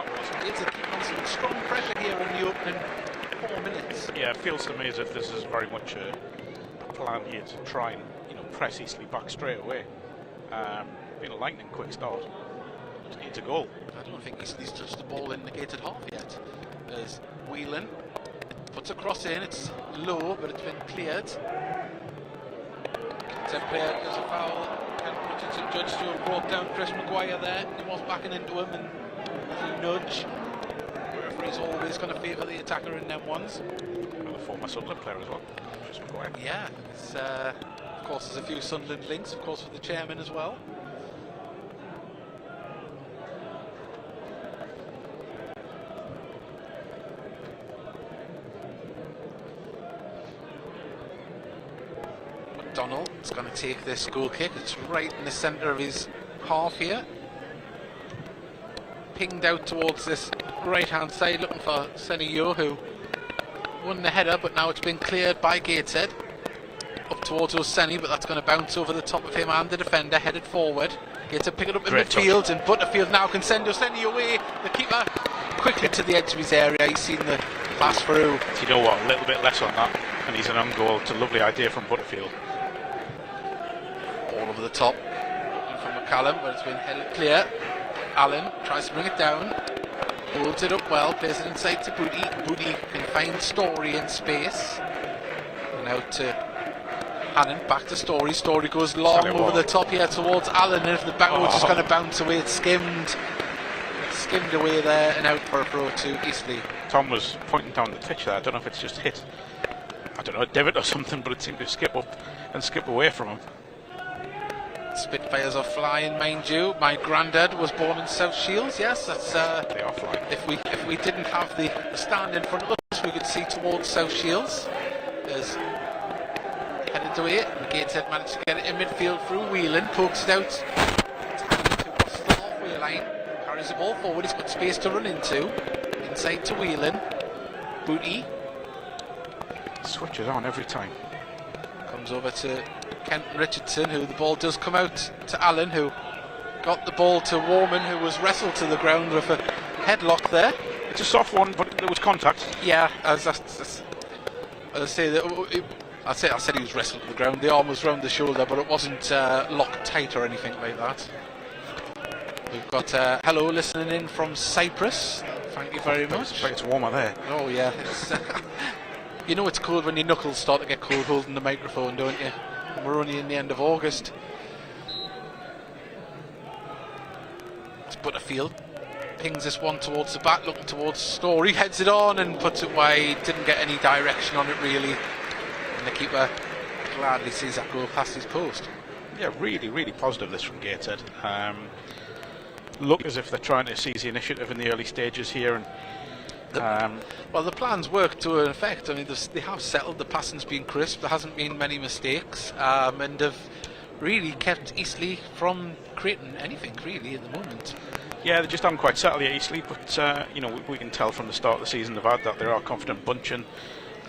It's keeping on some strong pressure here in the opening 4 minutes. Yeah, it feels to me as if this is very much a plan here to try and press Eastleigh back straight away. Been a lightning quick start. Just needs a goal. I don't think Eastleigh's touched the ball in the gated half yet. There's Whelan, puts a cross in, it's low but it's been cleared. Gateshead player does a foul. Richardson judged to have brought down Chris Maguire there. He was backing into him and a nudge. The referee's always going to favour the attacker in them ones. Well, the former Sunderland player as well, Chris Maguire. Yeah, it's, of course there's a few Sunderland links, of course, with the chairman as well. Donald's going to take this goal kick. It's right in the centre of his half here. Pinged out towards this right hand side, looking for Senio, who won the header, but now it's been cleared by Gateshead. Up towards Oseni, but that's going to bounce over the top of him and the defender, headed forward. Gateshead pick it up in midfield, and Butterfield now can send Oseni away. The keeper quickly to the edge of his area. He's seen the pass through. You know what, a little bit less on that, and he's an own goal. It's a lovely idea from Butterfield. All over the top from McCallum, but it's been held clear. Allen tries to bring it down, holds it up well, plays it inside to Booty. Booty can find Story in space, and out to Hannon, back to Story. Story goes long over the top here towards Allen, and if the bounce is going to bounce away, it's skimmed away there and out for a throw to Eastleigh. Tom was pointing down the pitch there. I don't know if it's just hit, I don't know, a divot or something, but it seemed to skip up and skip away from him. Spitfires are flying, mind you. My granddad was born in South Shields. Yes, that's. They are flying. If we didn't have the stand in front of us, we could see towards South Shields. There's headed away. Gateshead managed to get it in midfield through Whelan, pokes it out. It's handed to across the halfway line. Carries the ball forward. He's got space to run into. Inside to Whelan. Booty switches on every time. Comes over to Kenton Richardson, who the ball does come out to Allen, who got the ball to Warman, who was wrestled to the ground with a headlock there. It's a soft one, but there was contact. Yeah, I said he was wrestled to the ground. The arm was round the shoulder, but it wasn't locked tight or anything like that. We've got hello listening in from Cyprus. Thank you very much. It's warmer there. Oh yeah. You know it's cold when your knuckles start to get cold holding the microphone, don't you? We're only in the end of August. It's Butterfield. Pings this one towards the back, looking towards Story. Heads it on and puts it wide. Didn't get any direction on it really. And the keeper gladly sees that go past his post. Yeah, really, really positive this from Gateshead. Look as if they're trying to seize the initiative in the early stages here. And well, the plans work to an effect. I mean, they have settled. The passing's been crisp. There hasn't been many mistakes, and have really kept Eastleigh from creating anything really at the moment. Yeah, they just haven't quite settled yet, Eastleigh. But we can tell from the start of the season they've had that they are a confident bunch, and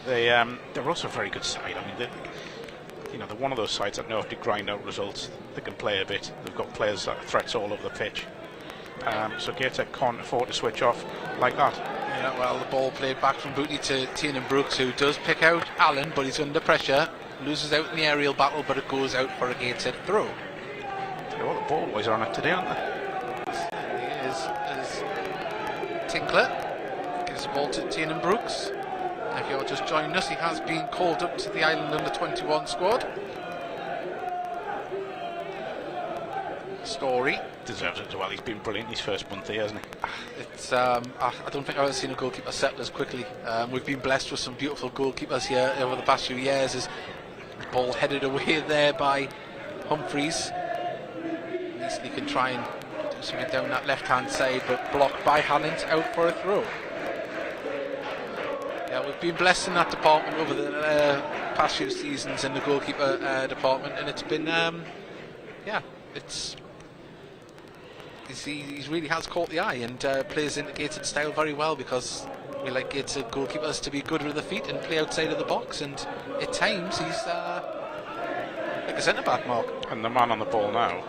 they're also a very good side. I mean, they're one of those sides that know how to grind out results. They can play a bit. They've got players that are threats all over the pitch. So Gateshead can't afford to switch off like that. Yeah, well, the ball played back from Booty to Tiernan Brooks, who does pick out Allen, but he's under pressure. Loses out in the aerial battle, but it goes out for a Gateshead throw. Well, the ball boys are on it today, aren't they? He is Tinkler gives the ball to Tiernan Brooks. If you're just joining us, he has been called up to the Ireland under-21 squad. Story deserves it as well. He's been brilliant his first month here, hasn't he? It's I don't think I've ever seen a goalkeeper settle as quickly. We've been blessed with some beautiful goalkeepers here over the past few years. As the ball headed away there by Humphreys, Eastleigh can try and do something down that left-hand side, but blocked by Hannant, out for a throw. Yeah, we've been blessed in that department over the past few seasons in the goalkeeper department, and it's been he really has caught the eye and plays into Gateshead style very well, because we like Gateshead goalkeepers to be good with the feet and play outside of the box, and at times he's like a centre back, Mark. And the man on the ball now,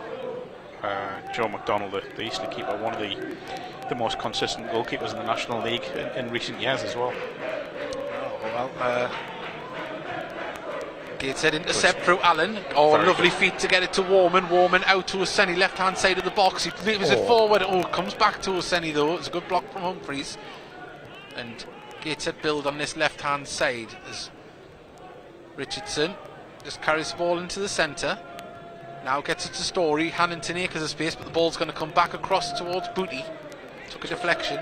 Joe McDonald, the Eastleigh keeper, one of the the most consistent goalkeepers in the National League in recent years as well. Oh, well, Gateshead intercept through Allen. Oh, very lovely good feet to get it to Warman. Warman out to Oseni, left hand side of the box. He moves it forward. Oh, comes back to Oseni though. It's a good block from Humphreys. And Gateshead build on this left hand side as Richardson just carries the ball into the centre. Now gets it to Story. Hannington acres of space, but the ball's going to come back across towards Booty. Took a deflection.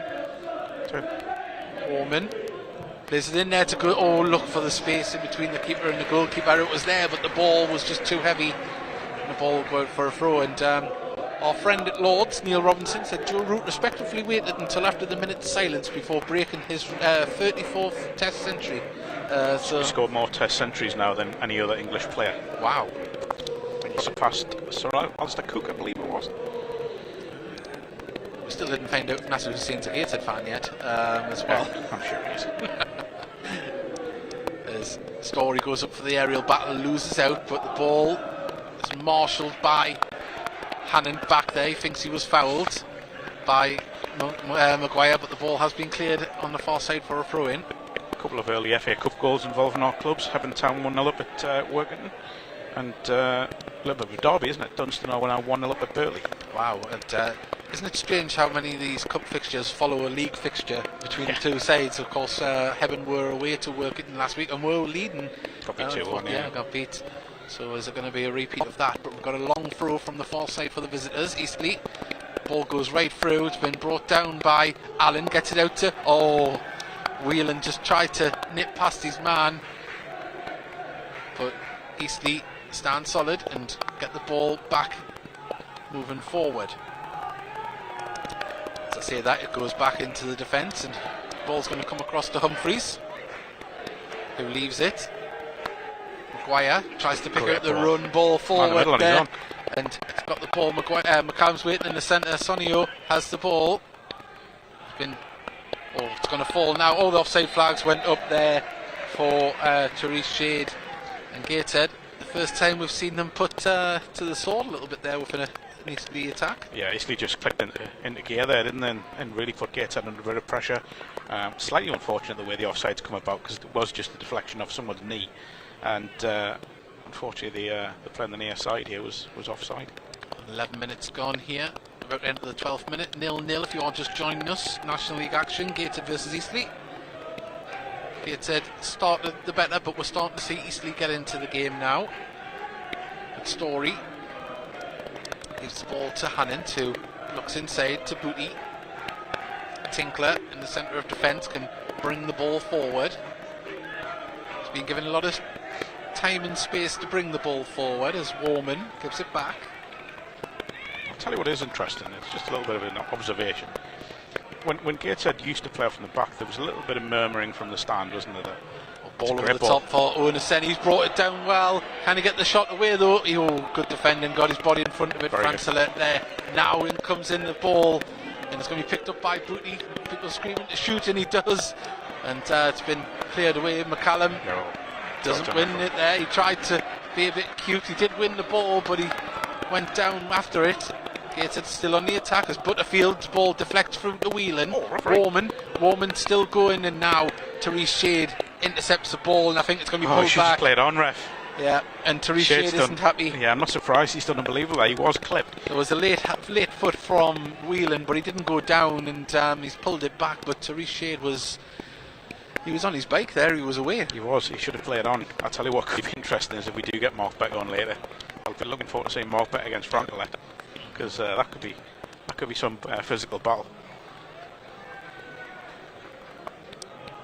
Warman plays it in there to go. Oh, look for the space in between the keeper and the goalkeeper. It was there, but the ball was just too heavy. And the ball go out for a throw. And our friend at Lord's, Neil Robinson, said Joe Root respectfully waited until after the minute's silence before breaking his 34th Test century. So he scored more Test centuries now than any other English player. Wow. When he surpassed Sir Alistair Cook, I believe it was. We still didn't find out if Nasser Hussein's a Gateshead fan yet, as well. I'm sure he is. As Story goes up for the aerial battle, loses out, but the ball is marshalled by Hannon back there. He thinks he was fouled by Maguire, but the ball has been cleared on the far side for a throw-in. A couple of early FA Cup goals involving our clubs. Hebben Town 1-0 up at Workington, and a little bit of a derby, isn't it? Dunstan are now 1-0 up at Burley. Wow, and isn't it strange how many of these cup fixtures follow a league fixture between the two sides? Of course, Hebben were away to Workington last week and were leading. Got beat 2-1, yeah, got beat. So is it going to be a repeat of that? But we've got a long throw from the far side for the visitors. Eastleigh. Ball goes right through. It's been brought down by Allen. Gets it out to... Oh, Whelan just tried to nip past his man. But Eastleigh stand solid and get the ball back moving forward. As I say that, it goes back into the defence and the ball's going to come across to Humphreys, who leaves it. Maguire tries to pick out the run ball forward there, and it's got the ball. McCallum's waiting in the centre. Sonio has the ball. It's going to fall now. All the offside flags went up there for Therese Shade and Gateshead. The first time we've seen them put to the sword a little bit there with an Eastleigh attack. Yeah, Eastleigh just clicked into gear there, didn't they? And really put Gateshead under a bit of pressure. Slightly unfortunate the way the offsides come about, because it was just a deflection off someone's knee. And unfortunately the player on the near side here was offside. 11 minutes gone here, about the end of the 12th minute, 0-0 if you are just joining us. National League action, Gateshead versus Eastleigh. Gateshead started the better, but we're starting to see Eastleigh get into the game now. Good Story gives the ball to Hannon, who looks inside to Booty. Tinkler in the centre of defence can bring the ball forward. He's been given a lot of time and space to bring the ball forward as Warman gives it back. I'll tell you what is interesting, it's just a little bit of an observation. When Gateshead used to play from the back, there was a little bit of murmuring from the stand, wasn't there? Ball over the top for Owen. He's brought it down well. Can he get the shot away though? Good defending, got his body in front of it. Francelet there. Now in comes in the ball, and it's going to be picked up by Booty. People screaming to shoot, and he does. And it's been cleared away. McCallum doesn't win it there. He tried to be a bit cute. He did win the ball, but he went down after it. Gateshead still on the attack as Butterfield's ball deflects through to Whelan. Warman still going, and now Therese Shade intercepts the ball, and I think it's going to be pulled back. Just played on, ref. Yeah, and Therese Shade isn't happy. Yeah, I'm not surprised. He's done unbelievable. He was clipped. There was a late foot from Whelan, but he didn't go down, and he's pulled it back. But Therese Shade was on his bike there. He was away. He was. He should have played on. I'll tell you what could be interesting is if we do get Mark Beck on later. I'll be looking forward to seeing Mark Beck against Francelet, because that could be some physical battle.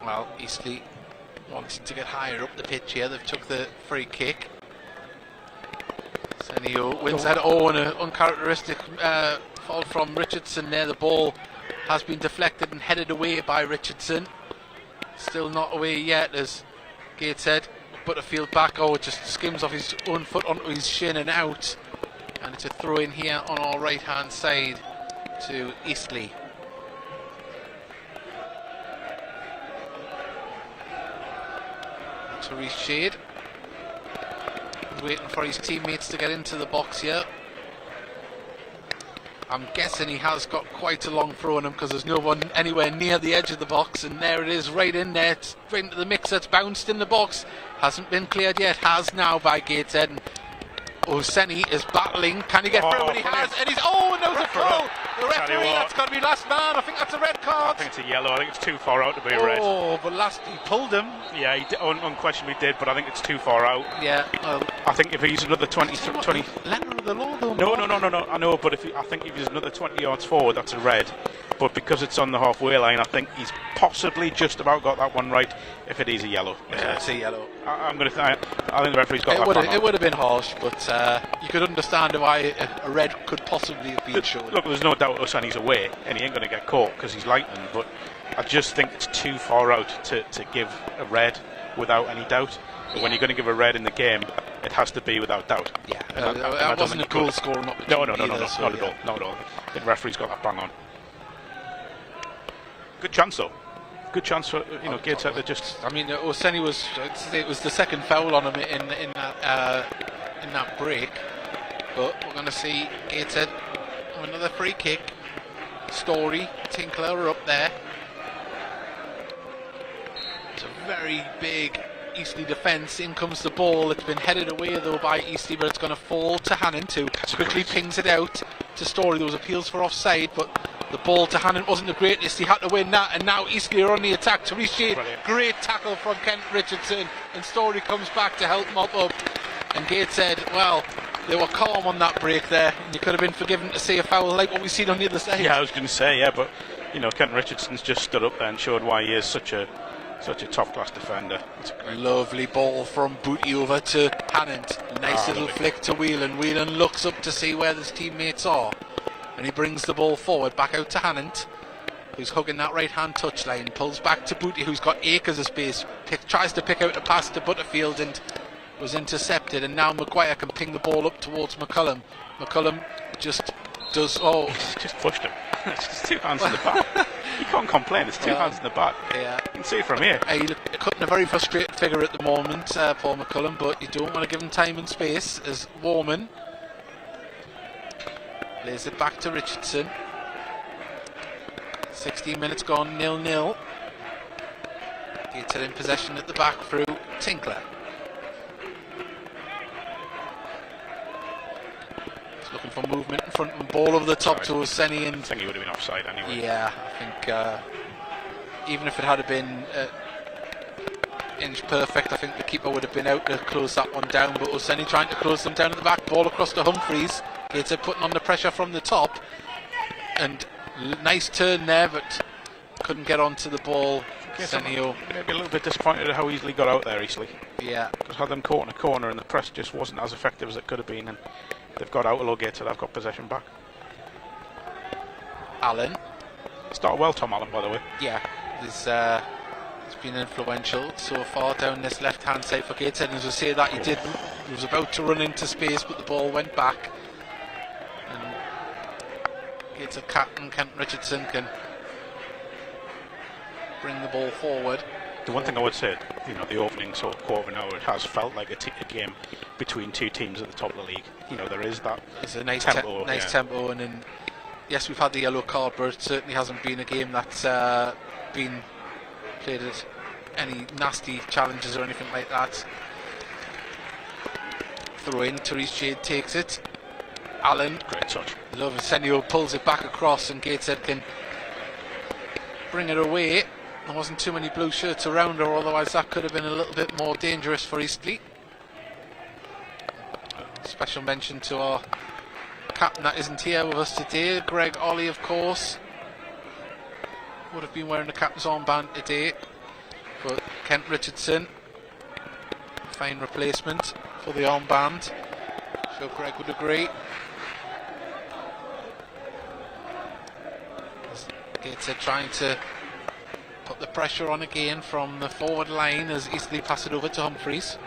Well, Eastleigh wants to get higher up the pitch here. They've took the free kick. Senio wins that. And an uncharacteristic fall from Richardson there. The ball has been deflected and headed away by Richardson. Still not away yet as Gateshead. Butterfield back. It just skims off his own foot onto his shin and out. And it's a throw in here on our right hand side to Eastleigh. Therese Shade waiting for his teammates to get into the box here. I'm guessing he has got quite a long throw on him because there's no one anywhere near the edge of the box, and there it is, right in there, it's right into the mix. That's bounced in the box, hasn't been cleared yet, has now by Gateshead. And Oseni is battling. Can he get through? And he has. And he's. Oh, no, it's a foul. The referee, that's got to be last man. I think that's a red card. I think it's a yellow. I think it's too far out to be a red. Oh, but he pulled him. Yeah, he unquestionably did, but I think it's too far out. Yeah. Well, I think if he's another 20. Letter of the law, though. No. I know, but I think if he's another 20 yards forward, that's a red. But because it's on the halfway line, I think he's possibly just about got that one right. If it is a yellow, yeah, it's a yellow. I think the referee's got that. It would have been harsh, but you could understand why a red could possibly have been shown. Look, there's no doubt Osani's away, and he ain't going to get caught because he's lightning. But I just think it's too far out to give a red without any doubt. But when you're going to give a red in the game, it has to be without doubt. Yeah, that wasn't a goal scoring opportunity. No, not at all. The referee's got that bang on. Good chance though. Good chance for Gateshead to just. I mean, Oseni it was the second foul on him in that break, but we're going to see Gateshead with another free kick. Story, Tinkler are up there. It's a very big Eastleigh defence. In comes the ball. It's been headed away though by Eastleigh, but it's going to fall to Hannon too. Quickly pings it out to Story. There was appeals for offside, but the ball to Hannon wasn't the greatest. He had to win that, and now Eastleigh are on the attack. To Shade, great tackle from Kent Richardson, and Story comes back to help mop up. And Gateshead, well, they were calm on that break there, and you could have been forgiven to see a foul like what we've seen on the other side. Yeah, I was going to say, but Kent Richardson's just stood up there and showed why he is such a top-class defender. It's a great lovely ball from Booty over to Hannon. Nice little flick to Whelan. Whelan looks up to see where his teammates are, and he brings the ball forward back out to Hannon, who's hugging that right-hand touchline. Pulls back to Booty, who's got acres of space. Tries to pick out a pass to Butterfield and was intercepted. And now Maguire can ping the ball up towards McCullum. McCullum just does. Oh, just pushed him. It's just two hands in the back. You can't complain. It's two hands in the back. Yeah, you can see it from here. He's cutting a very frustrated figure at the moment, Paul McCullum. But you don't want to give him time and space. As Warman lays it back to Richardson. 16 minutes gone, 0-0. Gateshead in possession at the back through Tinkler. He's looking for movement in front and ball over the top to Oseni. And I think he would have been offside anyway. Yeah, I think even if it had been inch perfect, I think the keeper would have been out to close that one down. But Oseni trying to close them down at the back. Ball across to Humphreys. Gateshead putting on the pressure from the top, and nice turn there, but couldn't get onto the ball. Senio maybe a little bit disappointed at how easily got out there, Eastleigh. Yeah, because had them caught in a corner and the press just wasn't as effective as it could have been, and they've got out a little Gateshead. They've got possession back. Allen started well, Tom Allen, by the way. Yeah, he's been influential so far down this left-hand side for Gateshead. And as I say that, he was about to run into space, but the ball went back. Gateshead captain Kent Richardson can bring the ball forward. The one thing I would say, the opening sort of quarter of an hour, it has felt like a game between two teams at the top of the league. There is that. It's a nice tempo, tempo, and then yes, we've had the yellow card, but it certainly hasn't been a game that's been played at any nasty challenges or anything like that. Throw in, Shade takes it. Allen, great touch. Love Senio pulls it back across, and Gateshead can bring it away. There wasn't too many blue shirts around her, otherwise that could have been a little bit more dangerous for Eastleigh. Special mention to our captain that isn't here with us today, Greg Ollie, of course. Would have been wearing the captain's armband today, but Kent Richardson, fine replacement for the armband. Sure Greg would agree. Gateshead trying to put the pressure on again from the forward line as Eastleigh pass it over to Humphreys,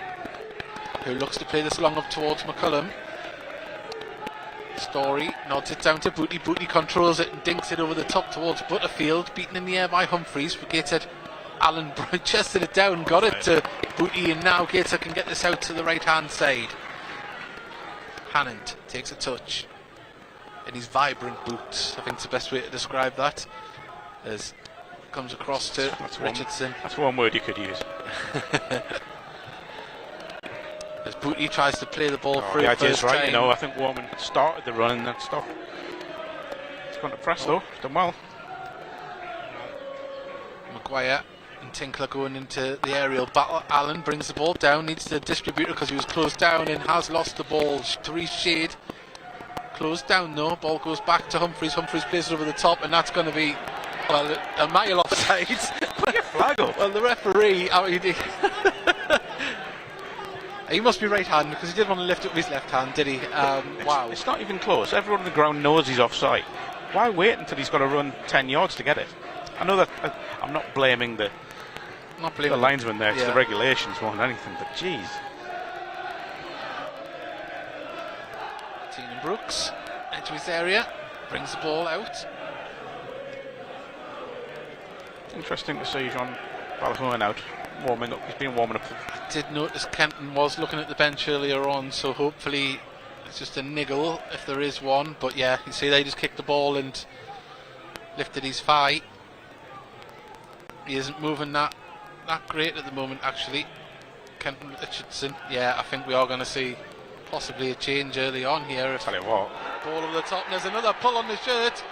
who looks to play this long up towards McCullum. Story nods it down to Booty. Booty controls it and dinks it over the top towards Butterfield, beaten in the air by Humphreys. For Gateshead, Allen chested it down, got it to Booty, and now Gateshead can get this out to the right hand side. Hannon takes a touch. in his vibrant boots. I think it's the best way to describe that. As comes across to Richardson. That's one word you could use. As Booty tries to play the ball through. The idea's right, you know. I think Warman started the run and then stopped. He's gone to press though. He's done well. Maguire and Tinkler going into the aerial battle. Allen brings the ball down, needs to distribute it because he was closed down and has lost the ball. Therese Shade closed down though. Ball goes back to Humphreys. Humphreys plays it over the top, and that's going to be, well, a mile offside. Put your flag up. Well, the referee, he must be right hand because he didn't want to lift up his left hand, did he? Wow. It's not even close. Everyone on the ground knows he's offside. Why wait until he's got to run 10 yards to get it? I know that I'm not blaming the linesman there. It's the regulations more than anything, but geez. Teenan Brooks into his area, brings the ball out. Interesting to see John Balhoen out, warming up. He's been warming up. I did notice Kenton was looking at the bench earlier on, so hopefully it's just a niggle if there is one. But yeah, you see they just kicked the ball and lifted his thigh. He isn't moving that great at the moment, actually. Kenton Richardson. Yeah, I think we are going to see possibly a change early on here. Tell you what. Ball over the top, and there's another pull on the shirt.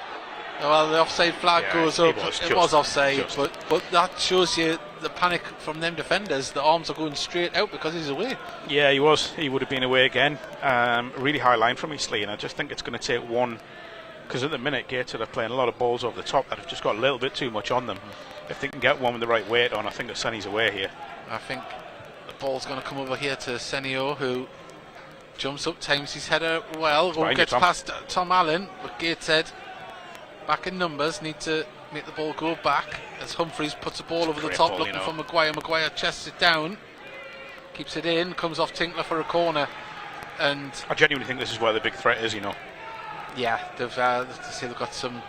Well, the offside flag goes up. It was offside, but that shows you the panic from them defenders. The arms are going straight out because he's away. Yeah, he was. He would have been away again. Really high line from Eastleigh, and I just think it's going to take one. Because at the minute, Gateshead are playing a lot of balls over the top that have just got a little bit too much on them. If they can get one with the right weight on, I think that Senny's away here. I think the ball's going to come over here to Senio, who jumps up, times his header well, gets past Tom Allen, but Gateshead, back in numbers, need to make the ball go back as Humphreys puts the ball over the top, looking for Maguire. Maguire chests it down, keeps it in, comes off Tinkler for a corner, and I genuinely think this is where the big threat is, you know. Yeah, they've got some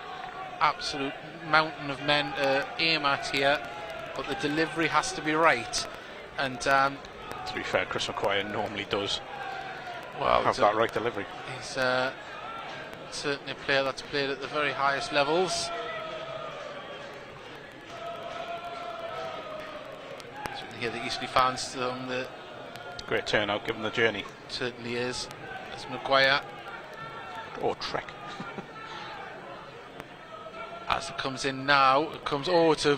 absolute mountain of men to aim at here, but the delivery has to be right. And to be fair, Chris McQuire normally does have that right delivery. He's certainly a player that's played at the very highest levels. Certainly hear the Eastleigh fans on the great turnout given the journey. Certainly is. As Maguire. Or Trek. As it comes in now, it comes it's a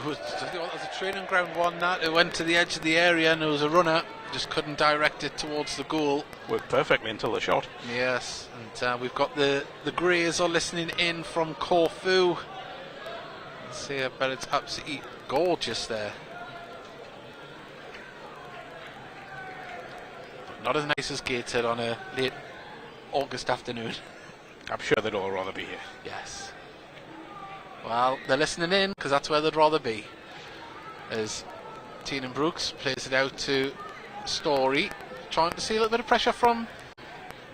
training ground one that it went to the edge of the area and there was a runner, just couldn't direct it towards the goal. Worked perfectly until the shot. Yes, and we've got the Greys are listening in from Corfu. Let's see, I bet it's absolutely gorgeous there. But not as nice as Gateshead on a late August afternoon. I'm sure they'd all rather be here. Yes. Well, they're listening in because that's where they'd rather be. As Teenan Brooks plays it out to Story, trying to see a little bit of pressure from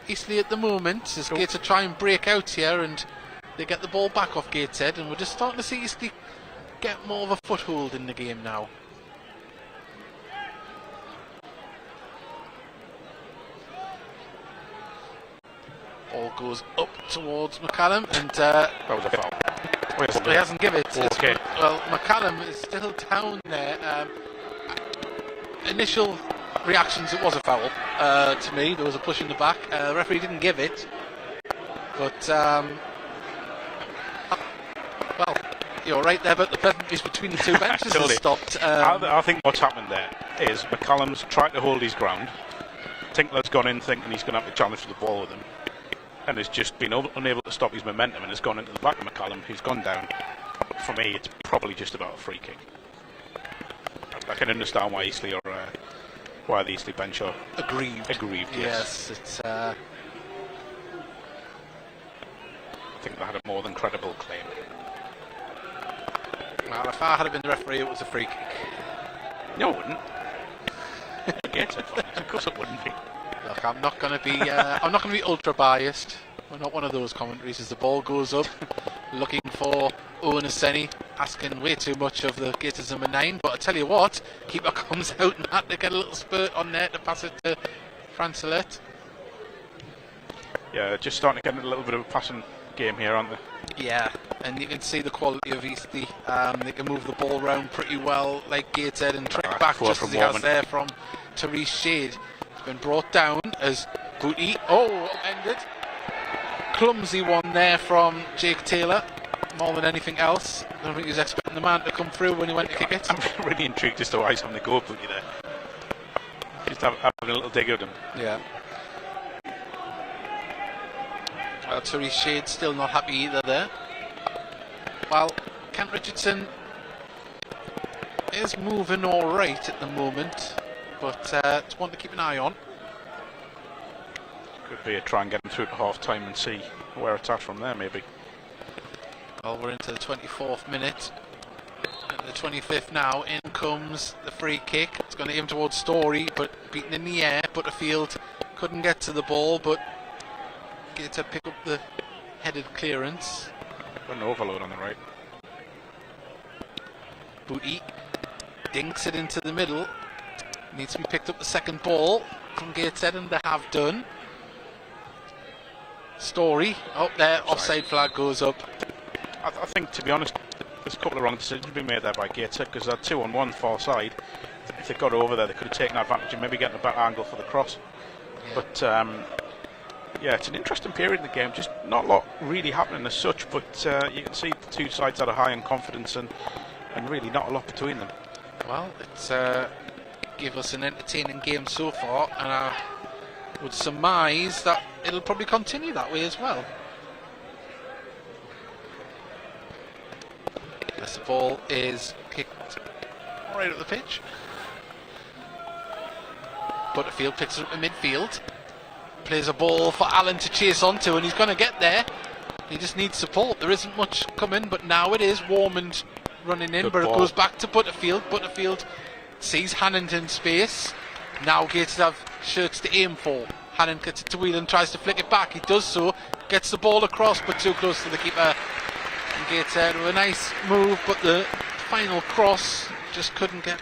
Eastleigh at the moment. As Gateshead try and break out here, and they get the ball back off Gateshead, and we're just starting to see Eastleigh get more of a foothold in the game now. Ball goes up towards McCallum, and that was a foul. He hasn't given it. Okay. Well, McCallum is still down there. Initial reactions, it was a foul to me. There was a push in the back. The referee didn't give it, but well, you're right there. But the pleasantries between the two benches has stopped. I think what's happened there is McCallum's tried to hold his ground. Tinkler's gone in thinking he's going to have to challenge for the ball with him, and has just been unable to stop his momentum and has gone into the back of McCallum. He's gone down. For me, it's probably just about a free kick. I can understand why Eastleigh are, why the Eastleigh bench are aggrieved. Yes, it's. I think they had a more than credible claim. Well, if I had been the referee, it was a free kick. No, it wouldn't. Of course, it wouldn't be. Look, I'm not going to be ultra biased. We're not one of those commentaries. As the ball goes up, looking for Owen Aseni, asking way too much of the Gators number 9. But I tell you what, keeper comes out and had to get a little spurt on there to pass it to Francelet. Yeah, just starting to get a little bit of a passing game here, aren't they? Yeah, and you can see the quality of Eastleigh. They can move the ball around pretty well, like Gateshead, and track back just as he has there from Therese Shade. It's been brought down as Booty. Oh, upended. Clumsy one there from Jake Taylor, more than anything else. I don't think he was expecting the man to come through when he went to kick it. I'm really intrigued as to why he's having to go Booty there. Just having a little dig at him. Yeah. Well, Therese Shade still not happy either there. Well, Kent Richardson is moving alright at the moment, but it's one to keep an eye on. Could be a try and get him through to half time and see where it's at from there, maybe. Well, we're into the 24th minute. At the 25th now, in comes the free kick. It's going to aim towards Story, but beaten in the air. Butterfield couldn't get to the ball, but get to pick up the headed clearance. Got an overload on the right. Booty dinks it into the middle. Needs to be picked up the second ball from Gateshead, and they have done. Story up there, offside flag goes up. I think, to be honest, there's a couple of wrong decisions being made there by Gateshead, because that 2-on-1 far side, if they got over there, they could have taken advantage and maybe getting a better angle for the cross. Yeah. But yeah, it's an interesting period in the game. Just not a lot really happening as such, but you can see the two sides that are high in confidence and really not a lot between them. Well, it's give us an entertaining game so far, and I would surmise that it'll probably continue that way as well. As the ball is kicked right up the pitch. Butterfield picks it up in midfield. Plays a ball for Allen to chase onto, and he's going to get there. He just needs support. There isn't much coming, but now it is Warmond running in, but it goes back to Butterfield. Butterfield sees Hannon in space. Now Gates have shirts to aim for. Hannon gets it to Whelan, tries to flick it back. He does so, gets the ball across, but too close to the keeper. And Gateshead with a nice move, but the final cross just couldn't get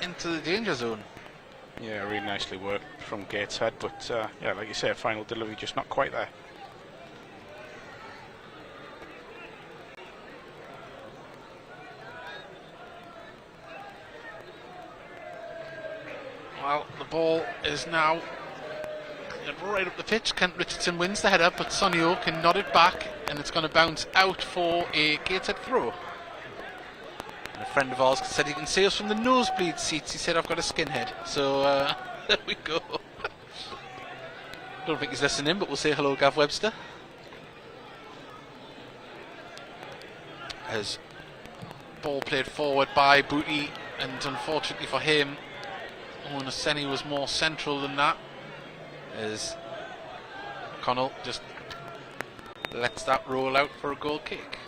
into the danger zone. Yeah, really nicely worked from Gateshead, but yeah, like you say, final delivery just not quite there. Well, the ball is now right up the pitch. Kent Richardson wins the header, but Sonny O can nod it back, and it's going to bounce out for a Gateshead throw. And a friend of ours said he can see us from the nosebleed seats. He said, I've got a skinhead. So there we go. Don't think he's listening, but we'll say hello, Gav Webster. As ball played forward by Booty, and unfortunately for him, Onoseni was more central than that, as Connell just lets that roll out for a goal kick.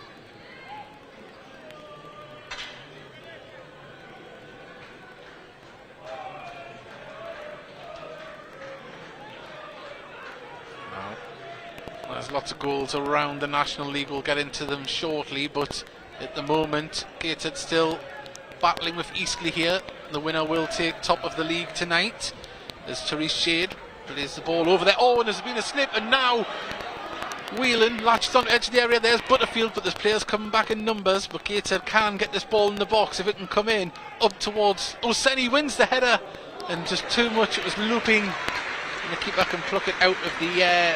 There's lots of goals around the National League. We'll get into them shortly, but at the moment, Gateshead still battling with Eastleigh here. The winner will take top of the league tonight. There's Therese Shade, plays the ball over there. Oh, and there's been a slip, and now Whelan latched on the edge of the area. There's Butterfield, but there's players coming back in numbers. But Gateshead can get this ball in the box if it can come in up towards. Oseni wins the header, and just too much. It was looping. And the keeper can pluck it out of the air.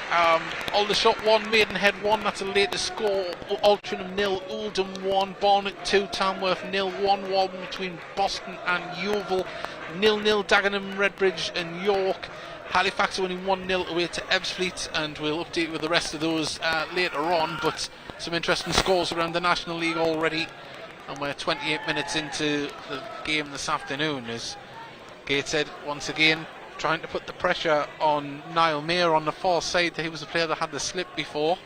Aldershot 1, Maidenhead 1. That's the latest score. Altrincham 0, Oldham 1, Barnet 2, Tamworth 0, 1-1 between Boston and Yeovil. 0-0 Dagenham, Redbridge and York. Halifax winning 1-0 away to Ebbsfleet, and we'll update with the rest of those later on. But some interesting scores around the National League already, and we're 28 minutes into the game this afternoon as Gateshead once again trying to put the pressure on Niall Mayer on the far side. He was the player that had the slip before.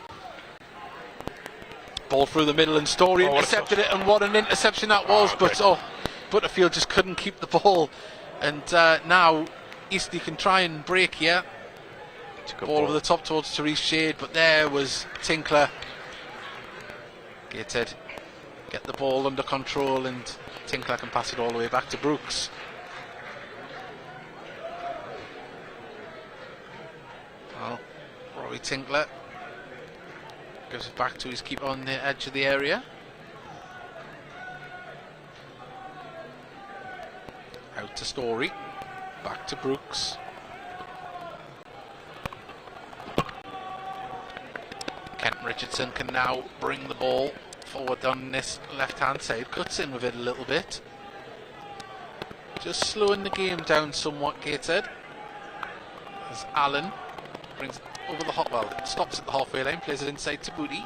Ball through the middle, and Story intercepted it, and what an interception that was. But Butterfield just couldn't keep the ball, and now Eastleigh can try and break here. Ball over the top towards Therese Shade, but there was Tinkler. Gateshead get the ball under control, and Tinkler can pass it all the way back to Brooks. Well, Rory Tinkler Gives it back to his keeper on the edge of the area. Out to Story. Back to Brooks. Kent Richardson can now bring the ball forward on this left-hand side. Cuts in with it a little bit. Just slowing the game down somewhat, Gateshead. As Allen brings it over the stops at the halfway line, plays it inside to Booty.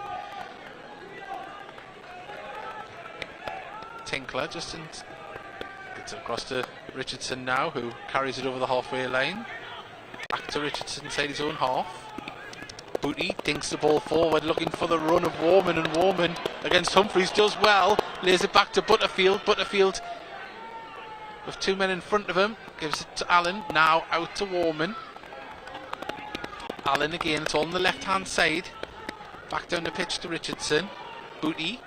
Tinkler just gets it across to Richardson now, who carries it over the halfway line. Back to Richardson inside his own half. Booty dinks the ball forward, looking for the run of Warman, and Warman against Humphreys does well. Lays it back to Butterfield. Butterfield with two men in front of him, gives it to Allen. Now out to Warman. Allen again, it's all on the left hand side. Back down the pitch to Richardson. Booty.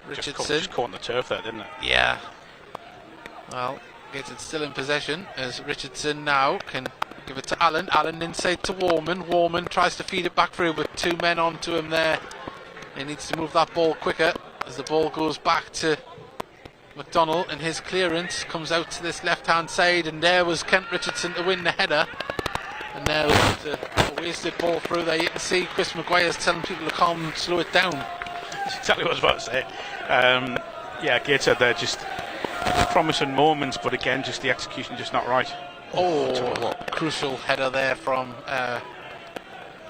Richardson. Just caught on the turf there, didn't it? Yeah. Well, gets it still in possession as Richardson now can give it to Allen. Allen inside to Warman. Warman tries to feed it back through, but two men onto him there. He needs to move that ball quicker as the ball goes back to McDonnell, and his clearance comes out to this left hand side, and there was Kent Richardson to win the header. And there was a wasted ball through there. You can see Chris Maguire's telling people to calm and slow it down. That's exactly what I was about to say. Yeah, Gateshead there, just promising moments, but again, just the execution just not right. Oh, crucial header there from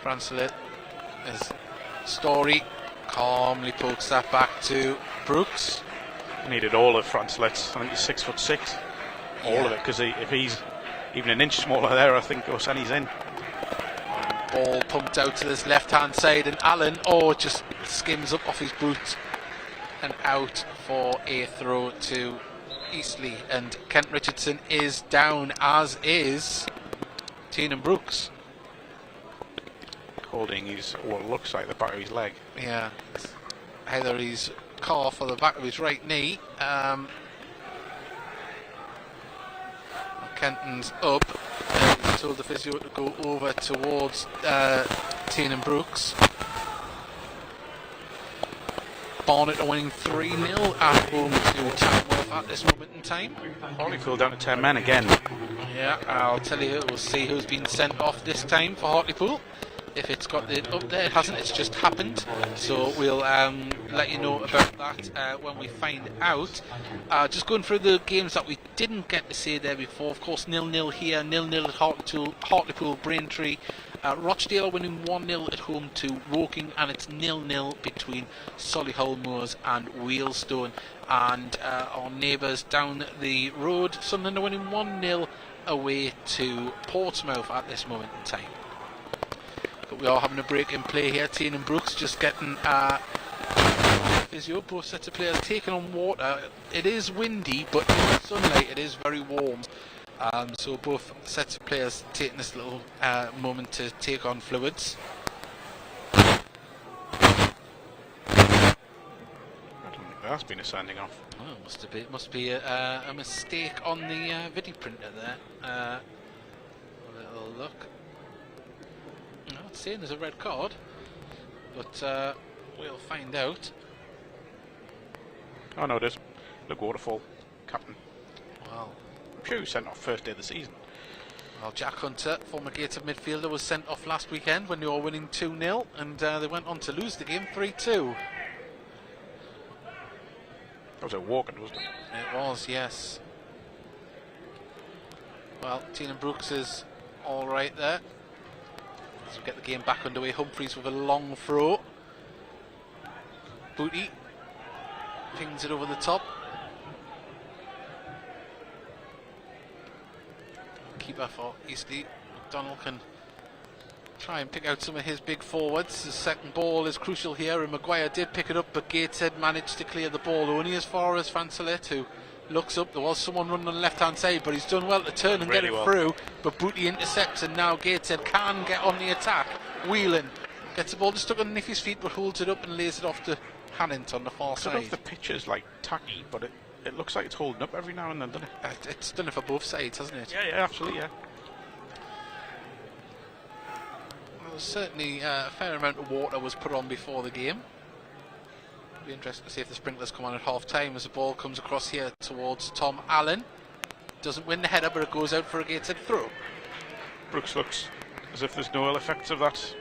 Francelet. As Story calmly pokes that back to Brooks. Needed all of Francelet's. I think he's 6'6". All of it, because if he's even an inch smaller there, I think Oseni's in. Ball pumped out to this left hand side, and Allen just skims up off his boot and out for a throw to Eastleigh, and Kent Richardson is down, as is Tiernan Brooks. Holding what looks like the back of his leg. Yeah, either his calf or the back of his right knee. Kenton's up. He's told the physio to go over towards Tiernan Brooks. Barnet are winning 3-0 at home to Tamworth at this moment in time. Hartlepool down to 10 men again. Yeah, I'll tell you, we'll see who's been sent off this time for Hartlepool. If it's got it up there, it hasn't, it's just happened. So we'll let you know about that when we find out. Just going through the games that we didn't get to say there before. Of course, 0-0 here, 0-0 at Hartlepool Braintree. Rochdale are winning 1-0 at home to Woking, and it's 0-0 between Solihull Moors and Wealdstone. And our neighbours down the road, Sunderland are winning 1-0 away to Portsmouth at this moment in time. But we are having a break in play here. Tiernan Brooks just getting physio. Both sets of players taking on water. It is windy, but in the sunlight it is very warm. So both sets of players taking this little moment to take on fluids. I don't think that's been a sending off. Oh, must be a mistake on the video printer there. A little look. No, it's saying there's a red card, but we'll find out. Oh no, it is. Look, Waterfall, captain. Well, I'm sure he was sent off first day of the season. Well, Jack Hunter, former Gator midfielder, was sent off last weekend when they were winning 2-0, and they went on to lose the game 3-2. That was a walk-in, wasn't it? It was, yes. Well, Tiernan Brooks is all right there. As we get the game back underway, Humphreys with a long throw. Booty pings it over the top. Keeper for Eastleigh, McDonnell can try and pick out some of his big forwards. The second ball is crucial here, and Maguire did pick it up, but Gateshead managed to clear the ball only as far as Vancelet, who looks up. There was someone running on the left hand side, but he's done well to turn and really get it through. But Booty intercepts, and now Gateshead can get on the attack. Whelan gets the ball just stuck underneath his feet, but holds it up and lays it off to Hannant on the far I don't know side. if the pitch is like tacky, but it looks like it's holding up every now and then, doesn't it? It's done it for both sides, hasn't it? Yeah, absolutely, yeah. Well, certainly a fair amount of water was put on before the game. Be interesting to see if the sprinklers come on at half time as the ball comes across here towards Tom Allen. Doesn't win the header, but it goes out for a Gateshead throw. Brooks looks as if there's no ill effects of that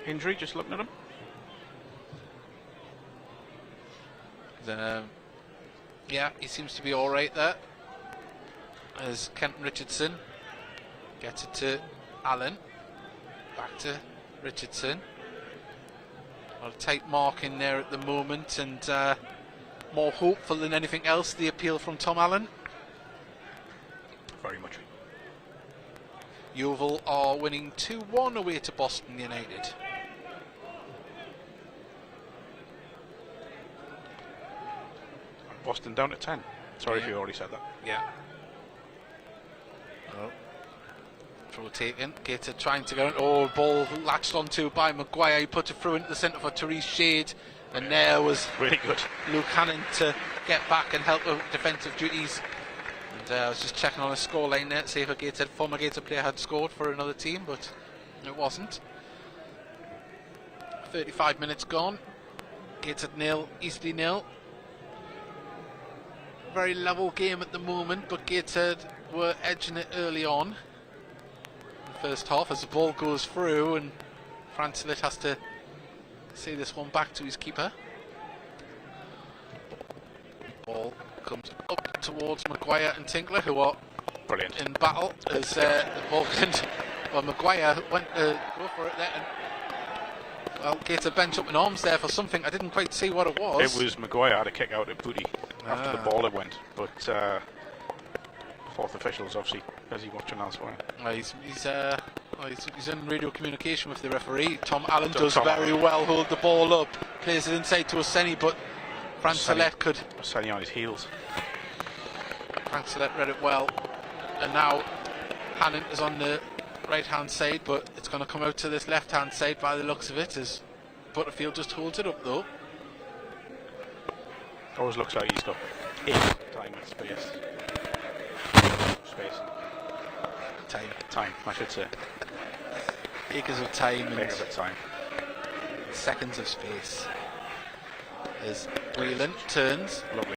injury, just looking at him. Yeah, he seems to be alright there. As Kenton Richardson gets it to Allen. Back to Richardson. A tight mark in there at the moment, and more hopeful than anything else, the appeal from Tom Allen. Very much. Yeovil are winning 2-1 away to Boston United. Boston down to 10. Sorry if you already said that. Yeah. Oh. Throw taken. Gateshead trying to go. Oh, ball latched onto by Maguire. He put it through into the centre for Therese Shade. And there was really good Luke Hannon to get back and help with defensive duties. And I was just checking on a scoreline there to see if a former Gateshead player had scored for another team, but it wasn't. 35 minutes gone. Gateshead 0, Eastleigh 0. Very level game at the moment, but Gateshead were edging it early on in the first half as the ball goes through, and Francelet has to see this one back to his keeper. Ball comes up towards Maguire and Tinkler, who are brilliant in battle as the ball can. Well, Maguire went to go for it there, and well, Gateshead bench up in arms there for something. I didn't quite see what it was. It was Maguire had a kick out at Booty after the ball it went, but fourth officials obviously busy watching elsewhere. He's in radio communication with the referee. Tom Allen does very well hold the ball up, plays it inside to Oseni, but Francelet could. Oseni on his heels. Francelet read it well, and now Hannon is on the right hand side, but it's going to come out to this left hand side by the looks of it, as Butterfield just holds it up though. Always looks like he's got time and space. Time, I should say. Acres of time and acres of time. Seconds of space. As Whelan turns. Lovely.